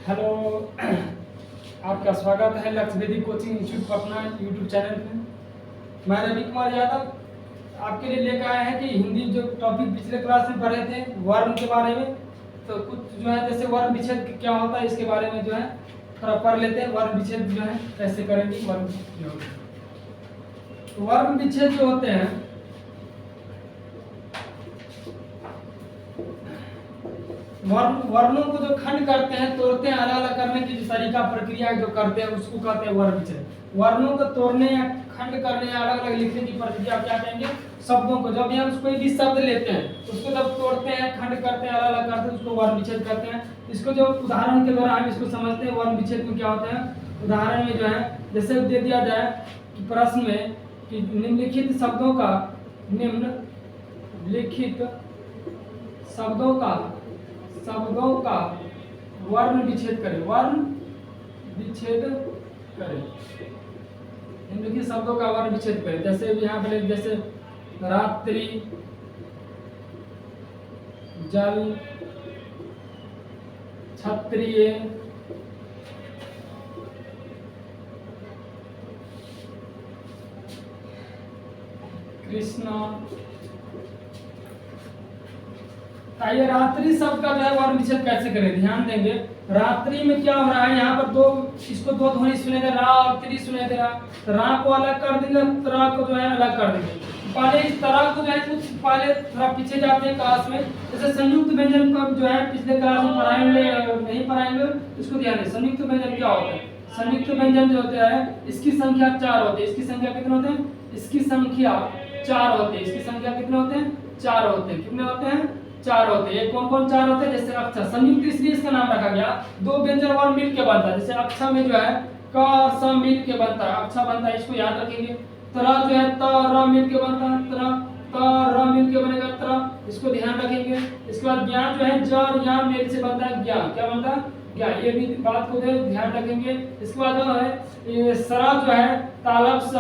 Hello. आपका स्वागत है लक्ष्य वैदिक coaching institute Patna YouTube channel पे। मैं रवि कुमार यादव आपके लिए लेकर आए हैं कि हिंदी जो टॉपिक पिछले क्लास में पढ़े थे वर्ण के बारे में, तो कुछ जो है जैसे वर्ण विच्छेद क्या होता है इसके बारे में जो है थोड़ा पढ़ लेते हैं। वर्ण विच्छेद जो है कैसे करेंगे। वर्ण विच्छेद जो होते हैं वर्णों को जो खंड करते हैं, तोड़ते हैं, अलग अलग करने की जो तरीका प्रक्रिया जो करते हैं उसको कहते हैं वर्ण विच्छेद। वर्णों को तोड़ने या खंड करने या अलग अलग लिखने की प्रक्रिया क्या कहेंगे। शब्दों को जब भी हम कोई भी शब्द लेते हैं उसको जब तोड़ते हैं, खंड करते हैं, अलग अलग करते हैं उसको वर्ण विच्छेद करते हैं। इसको जो उदाहरण के द्वारा हम इसको समझते हैं वर्ण विच्छेद में क्या होता है। उदाहरण में जो है जैसे दे दिया जाए कि प्रश्न में कि निम्नलिखित शब्दों का निम्नलिखित शब्दों का वर्ण विच्छेद करें। वर्ण विच्छेद करें, निम्नलिखित शब्दों का वर्ण विच्छेद करें। जैसे यहाँ पे जैसे रात्रि, जल, क्षत्रिय, कृष्ण। ये रात्रि शब्द का जो है वर्ण विच्छेद कैसे करें, ध्यान देंगे। रात्रि में क्या हो रहा है, यहाँ पर दो, इसको दो ध्वनि सुने दे, रा और त्री सुने दे रहा। तो रा को अलग कर देंगे, त्रा को जो है अलग कर देंगे। पहले इस तरह को जो है कुछ पहले थोड़ा पीछे जाते हैं क्लास में। जैसे संयुक्त व्यंजन को जो है पिछले क्लास में पढ़ाएंगे, नहीं पढ़ाएंगे इसको ध्यान दें। संयुक्त व्यंजन क्या होता है। संयुक्त व्यंजन जो होता है इसकी संख्या 4 होती है। इसकी संख्या कितने होते हैं, इसकी संख्या 4 होते हैं। इसकी संख्या कितने होते हैं, 4 होते हैं। कितने होते हैं, 4 होते हैं। कौन कौन 4 होते हैं, जैसे अक्षर। संयुक्त इसलिए इसका नाम रखा गया, दो व्यंजन वर्ण मिल के बनता है। जैसे अक्षर में जो है क स मिल के बनता है, अक्षर बनता है, इसको याद रखेंगे। तरा जो है त र मिल के बनता है, तरा त र मिल के बनेगा तरा, इसको ध्यान रखेंगे। इसके बाद ज्ञान जो है ज और या मिल से बनता है ज्ञान, क्या बनता है ज्ञान, ये भी बात को ध्यान रखेंगे। इसके बाद जो है ये सरा जो है तालब स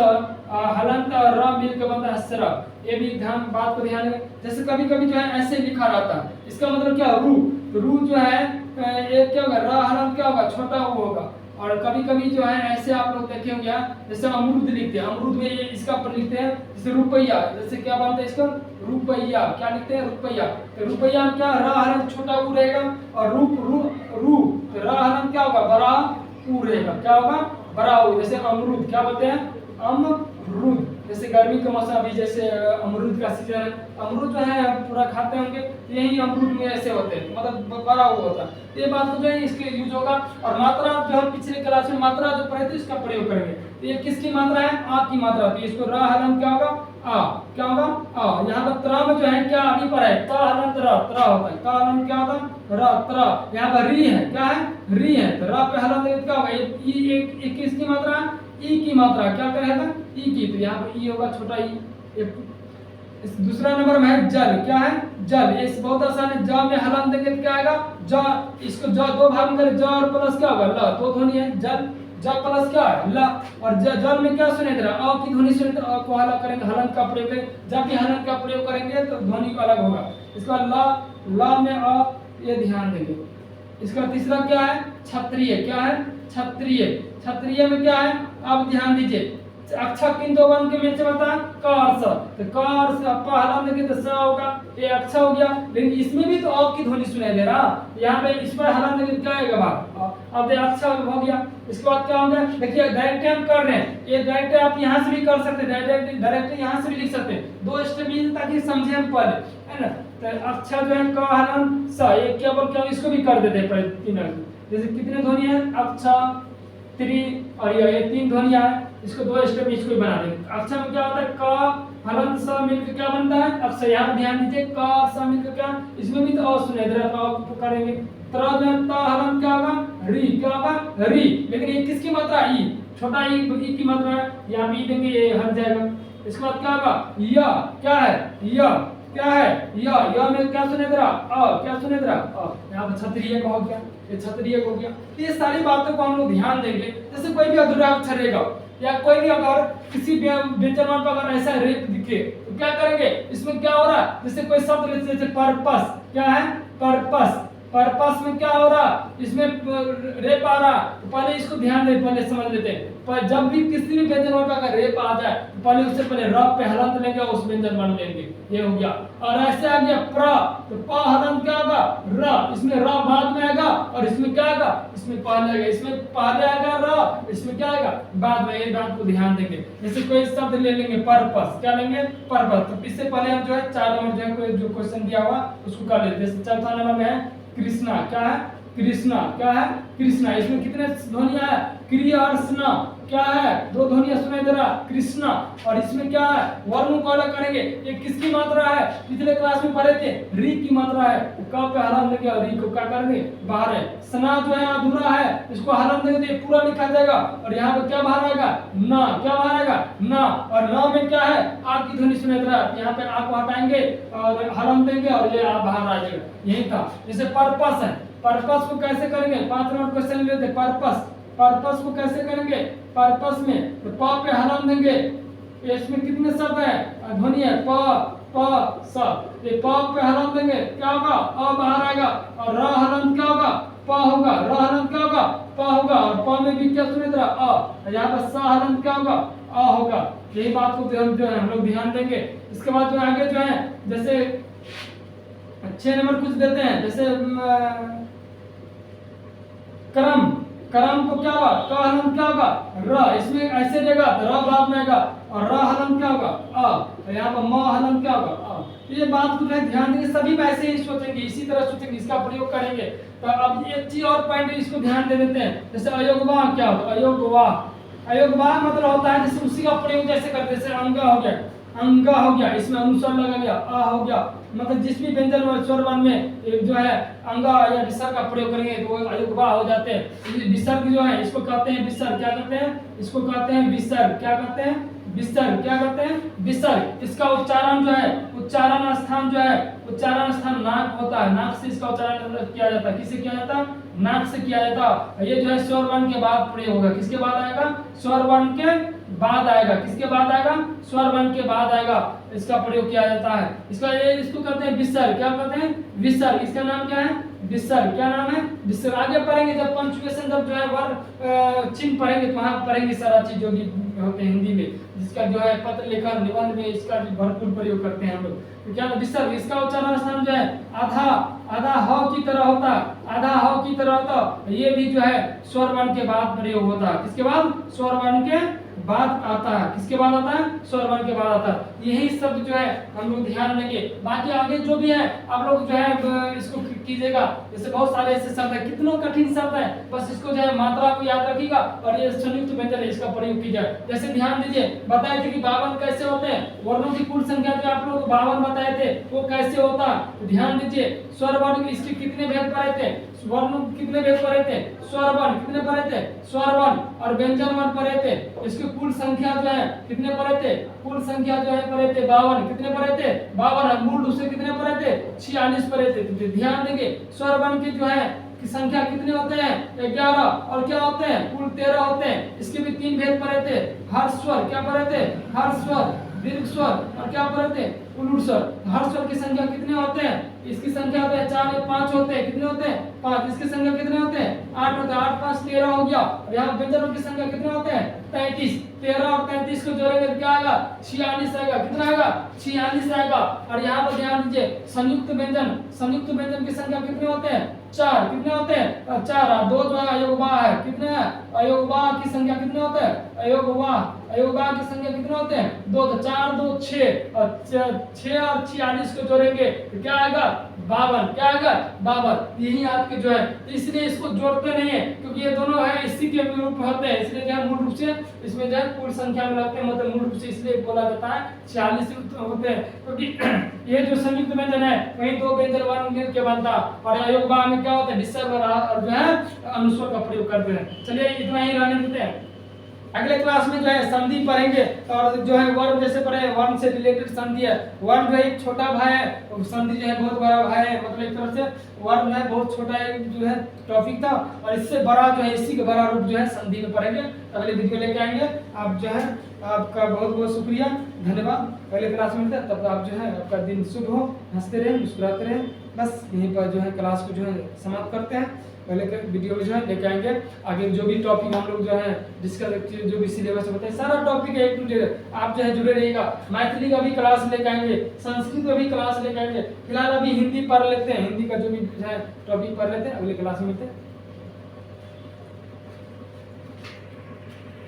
हलंत और र मिल के बनता है सरा, ये भी ध्यान बात को ध्यान रखें। जैसे कभी कभी जो है ऐसे लिखा रहता है, इसका मतलब क्या, रू। रू जो है एक क्या होगा, र हलंत क्या होगा, छोटा ऊ होगा। और कभी कभी जो है ऐसे आप लोग देखे होंगे, जैसे अमरूद लिखते हैं, अमरूद में ये इसका पर लिखते हैं जैसे रुपया, जैसे क्या बनता है इसका रुपया, क्या लिखते हैं रुपया। तो रुपया में क्या, र हलंत छोटा ऊ रहेगा और रूप रू रू, तो र हलंत क्या होगा, बड़ा ऊ रहेगा, क्या होगा बड़ा ऊ। जैसे अमरूद क्या बोलते हैं, अमरूद। जैसे गर्मी का मौसम अभी जैसे अमरूद का सीजन है, अमरूद जो है पूरा खाते होंगे, यही अमरूद में ऐसे होते हैं, मतलब बड़ा हुआ होता है। ये बात जो है इसके यूज होगा। और मात्रा जो हम पिछले क्लास में मात्रा जो पढ़े थे इसका प्रयोग करेंगे। तो ये किसकी मात्रा है, आ की मात्रा। तो इसको र हलन क्या होगा, आ, क्या होगा आ। यहाँ पर त्रा में जो है क्या अभी पर है, ता हलन त्रा, त्रा होता है, का हलन क्या होता है र, त्रा। यहाँ पर री है, क्या है री है, तो र पे हलन क्या होगा, ये किसकी मात्रा है, ई की मात्रा, क्या करेगा ई की। तो यहाँ पर ई होगा छोटा ई। इस दूसरा नंबर में है जल, क्या है जल, ये बहुत आसान है। ज में हलन देंगे तो क्या आएगा ज, इसको ज दो भाग में करें, ज और प्लस क्या होगा ल, दो ध्वनि है जल, ज प्लस क्या है ल। और जल में क्या सुने दे रहा, अ की ध्वनि सुने दे, अ को अलग करेंगे, हलन का प्रयोग करेंगे। जब भी हलन का प्रयोग करेंगे तो ध्वनि अलग होगा। इसके बाद ल में अ, ये ध्यान देंगे। इसका तीसरा क्या है क्षत्रिय, क्या है क्षत्रिय। क्षत्रिय में क्या है, आप ध्यान दीजिए, अक्षर किन दो वर्ण के मिल से बनता है, क और स। तो क और स हलन देंगे तो स होगा, ये अक्षर हो गया। लेकिन इसमें भी तो अ की ध्वनि सुनाई दे रहा, यहाँ पे इस पर हलन देंगे क्या आएगा भाग, अब अक्षर हो गया। इसके बाद क्या होगा, देखिए डायरेक्ट हम कर रहे हैं, ये डायरेक्ट आप यहाँ से भी कर सकते हैं, डायरेक्ट यहाँ से भी लिख सकते हैं। दो स्टेप ताकि समझे हम पहले, है ना। तो अक्षर जो है क हलन स, ये क्या बोल के इसको भी कर देते हैं पहले तीन। जैसे कितने ध्वनि है, अक्षर त्री और ये 3 ध्वनियां है। इसको दो स्टेप में इसको बना देंगे। अक्षर में क्या होता है, क हलन स मिलकर क्या बनता है अक्षर। यहाँ पर ध्यान दीजिए, क स मिलकर क्या, इसमें भी तो अ सुने दे रहा, तो करेंगे। त्र में त हलन क्या होगा, री, क्या होगा री। लेकिन ये किसकी मात्रा, ई, छोटा ई की मात्रा है, यहाँ भी देंगे, ये हट जाएगा। इसके बाद क्या होगा, य, क्या है य, क्या है य में क्या सुने दे रहा, अ, क्या सुने दे रहा अ। यहाँ पर क्षत्रिय का हो गया, ये क्षत्रिय हो गया। तो ये सारी बातों को हम लोग ध्यान देंगे। जैसे कोई भी अधूरा अक्षर रहेगा या कोई भी अगर किसी व्यंजनवर्ण पर अगर ऐसा रेख दिखे तो क्या करेंगे, इसमें क्या हो रहा है, जैसे कोई शब्द जैसे पर्पस, क्या है पर्पस, पर्पस में क्या हो रहा, इसमें रेप आ रहा, तो पहले इसको ध्यान दे, पहले समझ लेते हैं। पर जब भी किसी भी व्यंजन वर्ण का अगर रेप आ जाए तो पहले उससे पहले र पे हलंत लेंगे, उस व्यंजन वर्ण लेंगे, ये हो गया। और ऐसे आ गया प्र, तो प हलंत क्या होगा र, इसमें र बाद में आएगा और इसमें क्या आएगा, इसमें पहले आएगा, इसमें पहले आएगा र, इसमें क्या आएगा बाद में, ये बात को ध्यान देंगे। जैसे कोई शब्द ले लेंगे पर्पस, क्या लेंगे पर्पस, तो इससे पहले हम जो है 4 नंबर जो है कोई जो क्वेश्चन दिया हुआ उसको कर लेते हैं। जैसे चौथा नंबर में है कृष्णा, क्या है कृष्णा, क्या है कृष्णा, इसमें कितने ध्वनियां है क्रिया और स्ना, क्या है 2 ध्वनियां सुनाई दे रहा कृष्णा। और इसमें क्या है वर्ण को अलग करेंगे, ये किसकी मात्रा है, पिछले क्लास में पढ़े थे री की मात्रा है, क पे हलन देंगे और री को क्या करेंगे बाहर है। स्ना जो है अधूरा है, इसको हलन देंगे तो ये पूरा लिखा जाएगा और यहाँ पे क्या बाहर आएगा ना, क्या बाहर आएगा ना, और ना में क्या है आ की ध्वनि सुनाई दे रहा है, यहाँ पे आ को हटाएंगे और हलन देंगे और ये आ बाहर आ जाएगा, यही था। जैसे पर्पस है, पर्पस को कैसे करेंगे 5 नंबर क्वेश्चन लेते हैं। पर्पस, पर्पस को कैसे करेंगे, पर्पस में तो प पे हलन देंगे, इसमें कितने शब्द है ध्वनि है प प स, ये प पे हलन देंगे क्या होगा अ बाहर आएगा, और र हलन क्या होगा प होगा, र हलन क्या होगा प होगा, और प में भी क्या सुने तरह अ, यहाँ पर स हलन क्या होगा अ होगा। यही बात को जो है हम लोग ध्यान देंगे। इसके बाद जो आगे जो है जैसे 6 नंबर कुछ देते हैं, जैसे क्रम, क्रम को क्या होगा क हलन क्या होगा र, इसमें ऐसे देगा तो र बाद में आएगा, और र हलन क्या होगा अ, यहाँ पर म हलन क्या होगा अ। ये बात को ध्यान देंगे, सभी में ऐसे ही सोचेंगे, इसी तरह सोचेंगे, इसका प्रयोग करेंगे। तो अब एक चीज और पॉइंट इसको ध्यान दे देते हैं। जैसे अयोगवाह क्या होता है, अयोगवाह, अयोगवाह मतलब होता है जैसे उसी का प्रयोग जैसे करते, जैसे अंगा हो गया, अंगा हो गया, इसमें अनुस्वार लगा गया आ हो गया, मतलब जिस भी व्यंजन और स्वर वर्ण में एक जो है अंगा या विसर्ग का प्रयोग करेंगे तो वो अयोगवाह हो जाते हैं। विसर्ग जो है इसको कहते हैं विसर्ग, क्या कहते हैं इसको कहते हैं विसर्ग, क्या कहते हैं विसर्ग, क्या कहते हैं विसर्ग। इसका उच्चारण जो है, उच्चारण स्थान जो है, उच्चारण स्थान नाक होता है, नाक से इसका उच्चारण किया जाता है, किससे किया जाता है नाक से किया जाता है। ये जो है स्वर वर्ण के बाद प्रयोग होगा, किसके बाद आएगा स्वर वर्ण के बाद आएगा, किसके बाद आएगा स्वर वर्ण के बाद आएगा, इसका प्रयोग किया जाता है। इसका ये इसको कहते हैं विसर्ग, क्या कहते हैं विसर्ग, इसका नाम क्या है विसर्ग, क्या नाम है विसर्ग। आगे पढ़ेंगे जब पंचुएशन जब जो है वर्ण चिन्ह पढ़ेंगे तो वहां पढ़ेंगे सारा चीज जो भी होते हैं हिंदी में, जिसका जो है पत्र लेखन निबंध में इसका भरपूर प्रयोग करते हैं हम लोग। तो क्या विसर्ग, इसका उच्चारण स्थान जो है आधा आधा ह की तरह होता, आधा ह की तरह होता, ये भी जो है स्वर वर्ण के बाद प्रयोग होता है, किसके बाद स्वर वर्ण के बाद आता है, किसके बाद आता है स्वर वर्ण के बाद आता है। यही शब्द जो है हम लोग ध्यान देंगे। बाकी आगे जो भी है आप लोग जो है इसको कीजिएगा, जैसे बहुत सारे ऐसे शब्द है, कितनों कठिन शब्द है, बस इसको जो है मात्रा को याद रखिएगा और ये संयुक्त व्यंजन है इसका प्रयोग कीजिए। जैसे ध्यान दीजिए, बताए थे कि 52 कैसे होते हैं, वर्णों की कुल संख्या जो आप लोग 52 बताए थे वो कैसे होता, तो ध्यान दीजिए स्वर वर्ण इसके कितने भेद पढ़े थे, वर्ण कितने भेद पढ़े थे, स्वर वर्ण कितने पढ़े थे, स्वर वर्ण और व्यंजन वर्ण पढ़े थे, इसकी कुल संख्या जो है कितने पढ़े थे, कुल संख्या जो है पढ़े थे 52, कितने पढ़े थे 52, मूल रूप से कितने पढ़े थे 46 पढ़े थे। तो ध्यान देंगे स्वर वर्ण के जो है की संख्या कितने होते हैं 11, और क्या होते हैं कुल 13 होते हैं। इसके भी 3 भेद पढ़े थे, हर्ष स्वर क्या पढ़े थे, हर्ष स्वर, दीर्घ स्वर और क्या पढ़े थे उलूर स्वर। हर्ष स्वर की संख्या कितने होते हैं, इसकी संख्या होते हैं 4 या 5 होते हैं, कितने होते हैं 5, इसकी संख्या कितने होते हैं 8 होते हैं, 8 5 13 हो गया। और यहाँ व्यंजनों की संख्या कितने होते हैं 33, 13 और 33 को जोड़ेंगे तो क्या आएगा 46 आएगा, कितना आएगा 46 आएगा। और यहाँ पर ध्यान दीजिए संयुक्त व्यंजन, संयुक्त व्यंजन की संख्या कितने होते हैं 4, कितने होते हैं 4, 2 जो है अयोगवाह है, कितने हैं अयोगवाह की संख्या कितने होते हैं अयोगवाह, अयोगवाह की संख्या कितने होते हैं 2, तो 4 2 6 और 6 और 46 को जोड़ेंगे तो क्या आएगा 52, क्या आएगा 52। यही आपके जो है, इसलिए इसको जोड़ते नहीं है क्योंकि ये दोनों है इसी के रूप में होते हैं, इसलिए जो है मूल रूप से इसमें जो है कुल संख्या में लगते हैं, मतलब मूल रूप से इसलिए बोला जाता है 46 होते हैं क्योंकि ये जो संयुक्त व्यंजन है वही 2 व्यंजन वर्ण मिल के बनता, और अयोगवाह में क्या होता है विसर्ग और जो है अनुस्वर का प्रयोग करते हैं। चलिए इतना ही रहने देते हैं, अगले क्लास में जो है संधि पढ़ेंगे और जो है वर्ण जैसे पढ़े वर्ण से रिलेटेड संधि है। वर्ण जो है एक छोटा भाई है और संधि जो है बहुत बड़ा भाई है, मतलब एक तरह से वर्ण है बहुत छोटा एक जो है टॉपिक था और इससे बड़ा जो है इसी का बड़ा रूप जो है संधि में पढ़ेंगे। अगले वीडियो लेके आएंगे। आप जो है आपका बहुत बहुत शुक्रिया, धन्यवाद। अगले क्लास में मिलते हैं, तब आप जो है आपका दिन शुभ हो, हंसते रहें मुस्कुराते रहें। बस यहीं पर जो है क्लास को जो है समाप्त करते हैं। पहले के वीडियो में जो है लेके आएंगे आगे जो भी टॉपिक हम लोग जो है डिस्कस, जो भी सिलेबस होता है सारा टॉपिक है A to Z। आप जो है जुड़े रहिएगा। मैथिली का भी क्लास लेके आएंगे, संस्कृत का भी क्लास लेके आएंगे। फिलहाल अभी हिंदी पढ़ लेते हैं, हिंदी का जो भी है टॉपिक पढ़ लेते हैं, अगले क्लास में मिलते हैं।